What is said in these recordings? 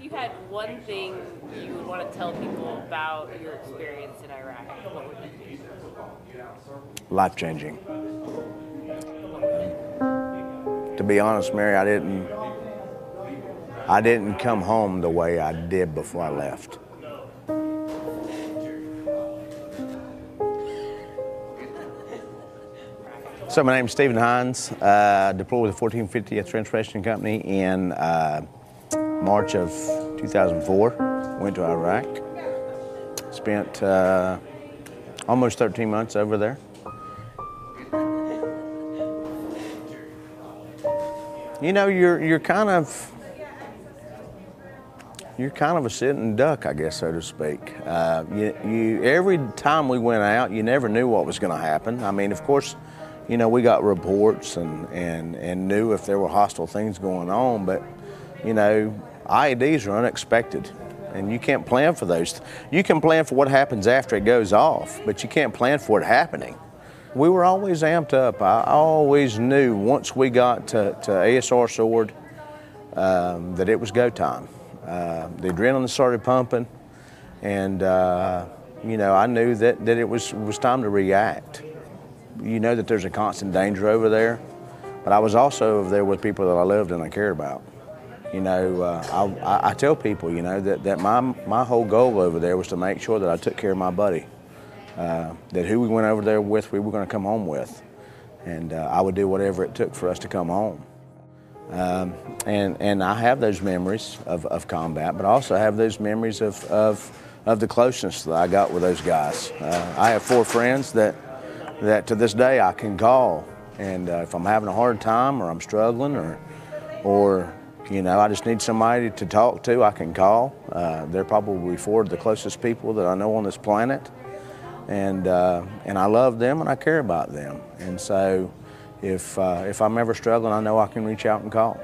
you had one thing you would want to tell people about your experience in Iraq, what would it be? Life-changing. To be honest, Mary, I didn't come home the way I did before I left. So my name's Stephen Hines. Deployed with the 1450th Transportation Company in March of 2004. Went to Iraq. Spent almost 13 months over there. You know, you're kind of a sitting duck, I guess, so to speak. Every time we went out, you never knew what was going to happen. I mean, of course, you know, we got reports and knew if there were hostile things going on, but, you know, IEDs are unexpected, and you can't plan for those. You can plan for what happens after it goes off, but you can't plan for it happening. We were always amped up. I always knew once we got to ASR Sword that it was go time. The adrenaline started pumping, and you know, I knew that it was time to react. You know that there's a constant danger over there, but I was also over there with people that I loved and I cared about. You know, I tell people, you know, that my whole goal over there was to make sure that I took care of my buddy. That who we went over there with, we were going to come home with. And I would do whatever it took for us to come home. And I have those memories of combat, but I also have those memories of the closeness that I got with those guys. I have 4 friends that to this day I can call. And if I'm having a hard time or I'm struggling or you know, I just need somebody to talk to, I can call. They're probably 4 of the closest people that I know on this planet. And I love them and I care about them. And so if I'm ever struggling, I know I can reach out and call.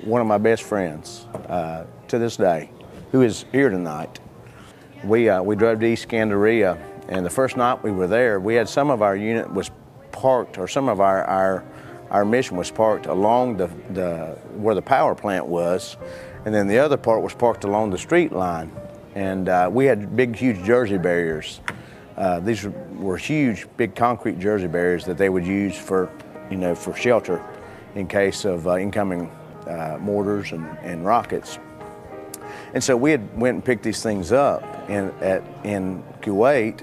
One of my best friends to this day, who is here tonight, we drove to East Scandaria, and the first night we were there, we had some of our unit was parked, or some of our mission was parked along where the power plant was. And then the other part was parked along the street line. And we had big, huge Jersey barriers. These were huge, big concrete Jersey barriers that they would use for, you know, for shelter in case of incoming mortars and rockets. And so we had went and picked these things up in Kuwait,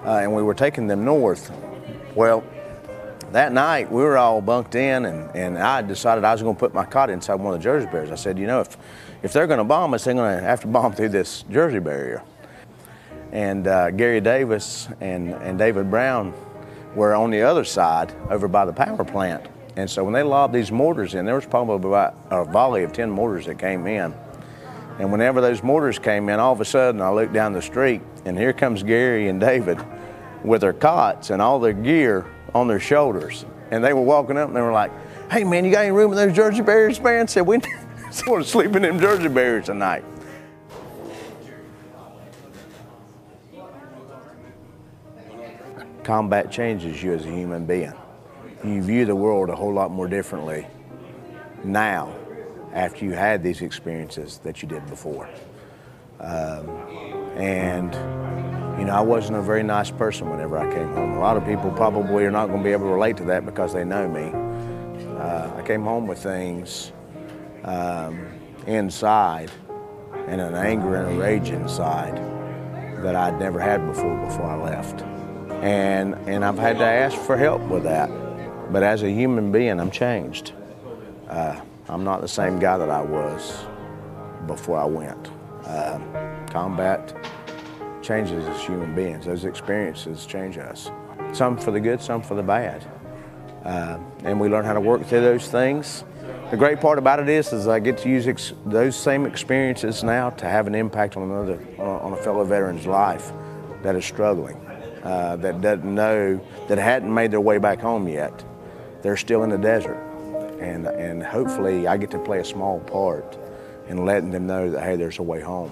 and we were taking them north. Well, that night, we were all bunked in, and I decided I was going to put my cot inside one of the Jersey barriers. I said, you know, if they're going to bomb us, they're going to have to bomb through this Jersey barrier. And Gary Davis and David Brown were on the other side, over by the power plant. And so when they lobbed these mortars in, there was probably about a volley of 10 mortars that came in. And whenever those mortars came in, all of a sudden, I looked down the street, and here comes Gary and David with their cots and all their gear on their shoulders. And they were walking up and they were like, hey man, you got any room in those Jersey barriers, man? Said, we want to sleep in them Jersey barriers tonight. Combat changes you as a human being. You view the world a whole lot more differently now after you had these experiences that you did before. And you know, I wasn't a very nice person whenever I came home. A lot of people probably are not going to be able to relate to that because they know me. I came home with things inside, and an anger and a rage inside that I'd never had before I left. And I've had to ask for help with that. But as a human being, I'm changed. I'm not the same guy that I was before I went. Combat changes us as human beings. Those experiences change us. Some for the good, some for the bad. And we learn how to work through those things. The great part about it is I get to use those same experiences now to have an impact on on a fellow veteran's life that is struggling, that doesn't know, that hadn't made their way back home yet. They're still in the desert. And hopefully I get to play a small part in letting them know that, hey, there's a way home.